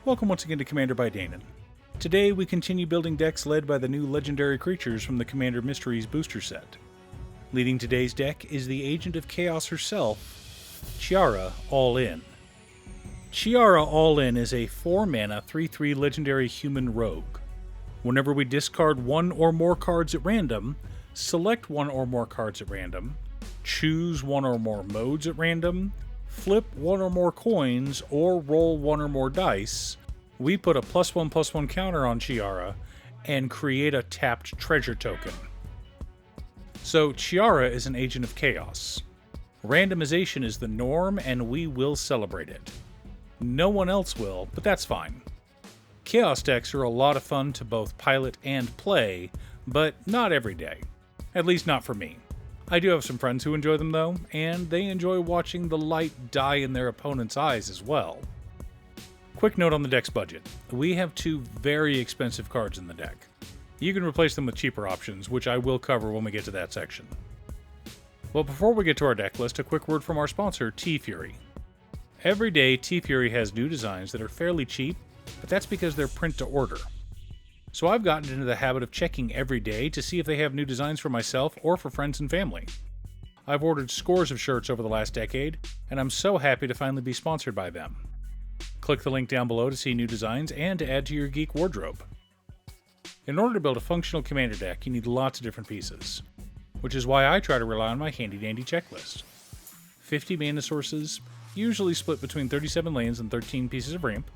Welcome once again to Commander by Danon. Today we continue building decks led by the new legendary creatures from the Commander Mysteries booster set. Leading today's deck is the Agent of Chaos herself, Chiara All In. Chiara All In is a 4-mana 3/3 legendary human rogue. Whenever we discard one or more cards at random, select one or more cards at random, choose one or more modes at random, flip one or more coins, or roll one or more dice, we put a +1/+1 counter on Chiara and create a tapped treasure token. So Chiara is an agent of chaos. Randomization is the norm and we will celebrate it. No one else will, but that's fine. Chaos decks are a lot of fun to both pilot and play, but not every day. At least not for me. I do have some friends who enjoy them though, and they enjoy watching the light die in their opponent's eyes as well. Quick note on the deck's budget. We have 2 very expensive cards in the deck. You can replace them with cheaper options, which I will cover when we get to that section. Well, before we get to our deck list, a quick word from our sponsor, T-Fury. Every day, T-Fury has new designs that are fairly cheap, but that's because they're print to order. So I've gotten into the habit of checking every day to see if they have new designs for myself or for friends and family. I've ordered scores of shirts over the last decade, and I'm so happy to finally be sponsored by them. Click the link down below to see new designs and to add to your geek wardrobe. In order to build a functional commander deck, you need lots of different pieces, which is why I try to rely on my handy-dandy checklist. 50 mana sources, usually split between 37 lands and 13 pieces of ramp,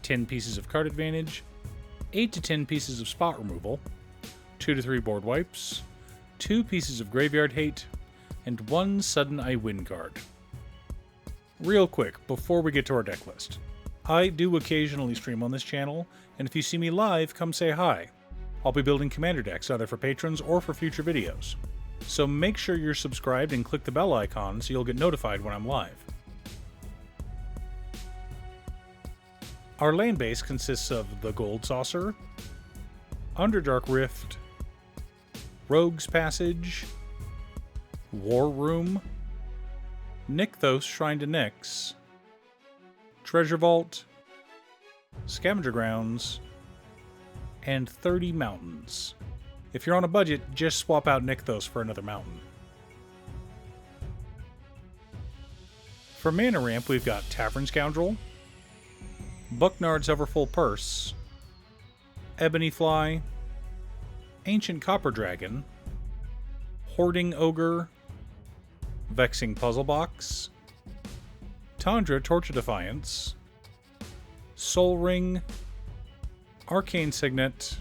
10 pieces of card advantage, 8 to 10 pieces of spot removal, 2 to 3 board wipes, 2 pieces of graveyard hate, and 1 sudden I win card. Real quick, before we get to our deck list. I do occasionally stream on this channel, and if you see me live, come say hi. I'll be building commander decks either for patrons or for future videos. So make sure you're subscribed and click the bell icon so you'll get notified when I'm live. Our land base consists of the Gold Saucer, Underdark Rift, Rogue's Passage, War Room, Nykthos Shrine to Nyx, Treasure Vault, Scavenger Grounds, and 30 mountains. If you're on a budget, just swap out Nykthos for another mountain. For mana ramp, we've got Tavern Scoundrel, Bucknard's Everfull Purse, Ebony Fly, Ancient Copper Dragon, Hoarding Ogre, Vexing Puzzle Box, Tundra Torch of Defiance, Soul Ring, Arcane Signet,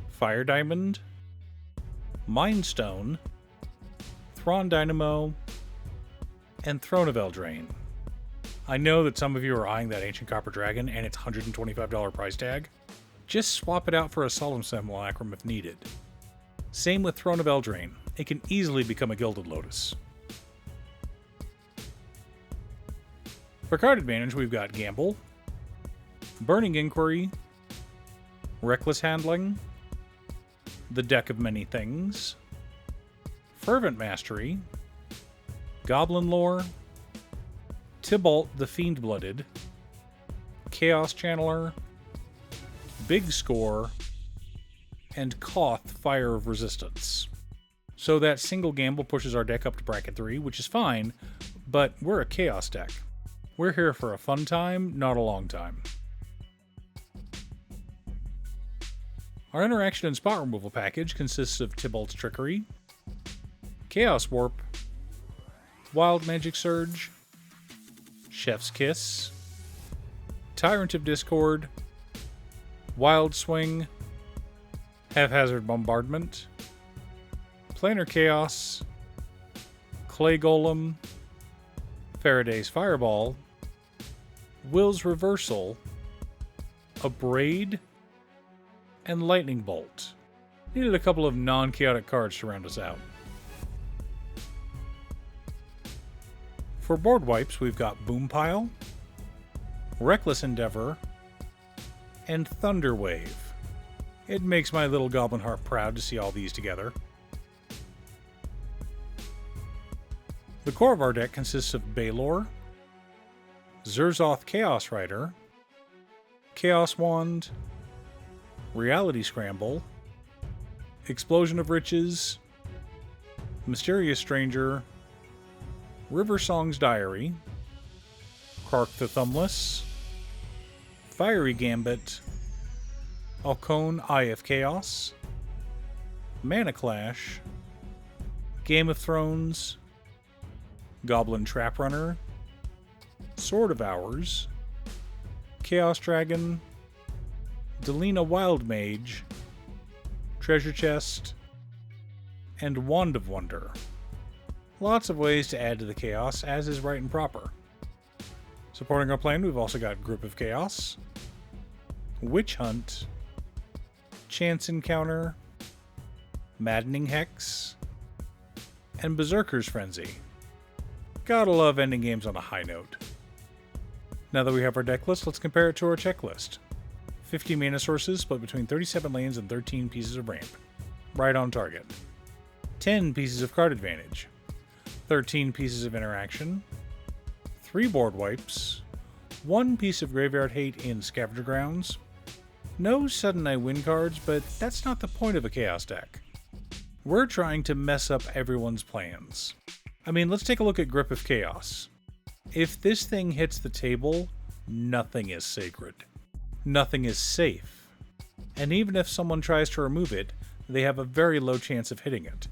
Fire Diamond, Mind Stone, Thrawn Dynamo, and Throne of Eldraine. I know that some of you are eyeing that Ancient Copper Dragon and its $125 price tag. Just swap it out for a Solemn Simulacrum if needed. Same with Throne of Eldraine. It can easily become a Gilded Lotus. For card advantage, we've got Gamble, Burning Inquiry, Reckless Handling, The Deck of Many Things, Fervent Mastery, Goblin Lore, Tybalt the Fiend-Blooded, Chaos Channeler, Big Score, and Koth Fire of Resistance. So that single gamble pushes our deck up to bracket 3, which is fine, but we're a Chaos deck. We're here for a fun time, not a long time. Our interaction and spot removal package consists of Tybalt's Trickery, Chaos Warp, Wild Magic Surge, Chef's Kiss, Tyrant of Discord, Wild Swing, Haphazard Bombardment, Planar Chaos, Clay Golem, Faraday's Fireball, Will's Reversal, Abrade, and Lightning Bolt. Needed a couple of non-chaotic cards to round us out. For board wipes, we've got Boompile, Reckless Endeavor, and Thunder Wave. It makes my little goblin heart proud to see all these together. The core of our deck consists of Balor, Zerzoth Chaos Rider, Chaos Wand, Reality Scramble, Explosion of Riches, Mysterious Stranger, River Song's Diary, Kark the Thumbless, Fiery Gambit, Alcone Eye of Chaos, Mana Clash, Game of Thrones, Goblin Trap Runner, Sword of Hours, Chaos Dragon, Delina Wild Mage, Treasure Chest, and Wand of Wonder. Lots of ways to add to the chaos, as is right and proper. Supporting our plan, we've also got Grip of Chaos, Witch Hunt, Chance Encounter, Maddening Hex, and Berserker's Frenzy. Gotta love ending games on a high note. Now that we have our deck list, let's compare it to our checklist. 50 mana sources split between 37 lands and 13 pieces of ramp. Right on target. 10 pieces of card advantage. 13 pieces of interaction. 3 board wipes. 1 piece of graveyard hate in Scavenger Grounds. No sudden I win cards, but that's not the point of a Chaos deck. We're trying to mess up everyone's plans. I mean, let's take a look at Grip of Chaos. If this thing hits the table, nothing is sacred. Nothing is safe. And even if someone tries to remove it, they have a very low chance of hitting it.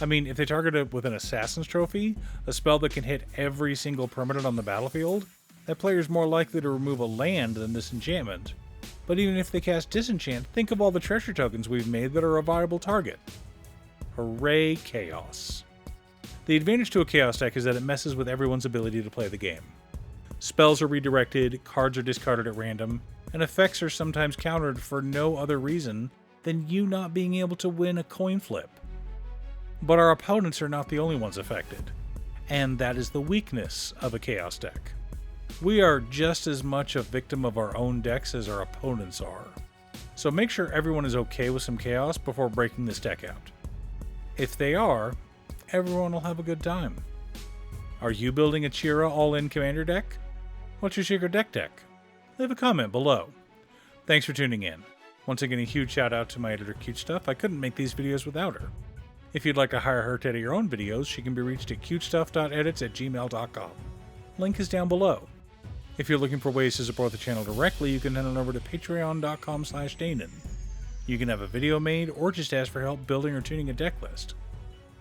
I mean, if they target it with an Assassin's Trophy, a spell that can hit every single permanent on the battlefield, that player's more likely to remove a land than this enchantment. But even if they cast Disenchant, think of all the treasure tokens we've made that are a viable target. Hooray, Chaos. The advantage to a Chaos deck is that it messes with everyone's ability to play the game. Spells are redirected, cards are discarded at random, and effects are sometimes countered for no other reason than you not being able to win a coin flip. But our opponents are not the only ones affected, and that is the weakness of a Chaos deck. We are just as much a victim of our own decks as our opponents are. So make sure everyone is okay with some Chaos before breaking this deck out. If they are, everyone will have a good time. Are you building a Chira all-in commander deck? What's your secret deck? Leave a comment below. Thanks for tuning in. Once again, a huge shout out to my editor Cutestuff. I couldn't make these videos without her. If you'd like to hire her to edit your own videos, she can be reached at cutestuff.edits@gmail.com. Link is down below. If you're looking for ways to support the channel directly, you can head on over to patreon.com/Danon. You can have a video made or just ask for help building or tuning a deck list.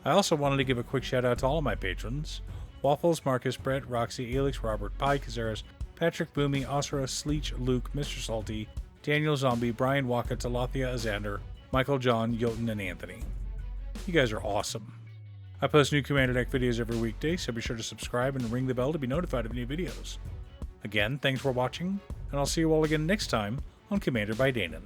I also wanted to give a quick shout out to all of my patrons: Waffles, Marcus, Brett, Roxy, Elix, Robert, Pi, Kazaris, Patrick, Boomy, Osra, Sleech, Luke, Mr. Salty, Daniel Zombie, Brian Waka, Talathia, Azander, Michael, John, Jotun, and Anthony. You guys are awesome. I post new Commander Deck videos every weekday, so be sure to subscribe and ring the bell to be notified of new videos. Again, thanks for watching, and I'll see you all again next time on Commander by Danon.